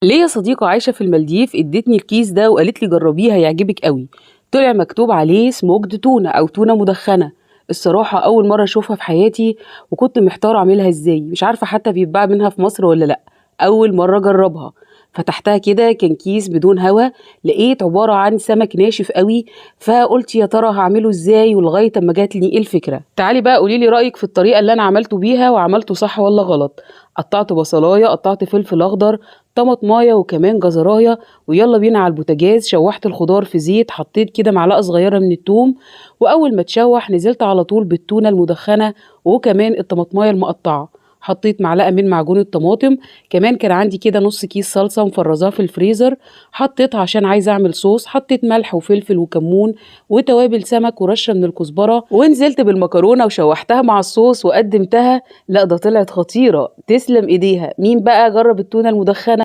ليا صديقة عايشة في المالديف ادتني الكيس ده وقالت لي جربيه هيعجبك قوي. طلع مكتوب عليه سموكد تونة او تونة مدخنة. الصراحة اول مرة اشوفها في حياتي، وكنت محتارة اعملها ازاي، مش عارفة حتى بيتباع منها في مصر ولا لا. اول مرة اجربها. فتحتها كده كان كيس بدون هوا، لقيت عبارة عن سمك ناشف قوي. فقلت يا ترى هعمله ازاي، ولغاية اما جات لي ايه الفكرة. تعالي بقى قولي لي رأيك في الطريقة اللي انا عملته بيها، وعملته صح ولا غلط. قطعت بصلاية، قطعت فلفل اخضر، طماطمايه وكمان جزرايه. ويلا بينا على البوتاجاز. شوحت الخضار في زيت، حطيت كده معلقه صغيره من الثوم. واول ما تشوح نزلت على طول بالتونه المدخنه، وكمان الطماطمايه المقطعه. حطيت معلقه من معجون الطماطم. كمان كان عندي كده نص كيس صلصه مفرزاه في الفريزر، حطيتها عشان عايزه اعمل صوص. حطيت ملح وفلفل وكمون وتوابل سمك ورشه من الكزبره، ونزلت بالمكرونه وشوحتها مع الصوص وقدمتها. لا ده طلعت خطيره، تسلم ايديها. مين بقى جرب التونه المدخنه؟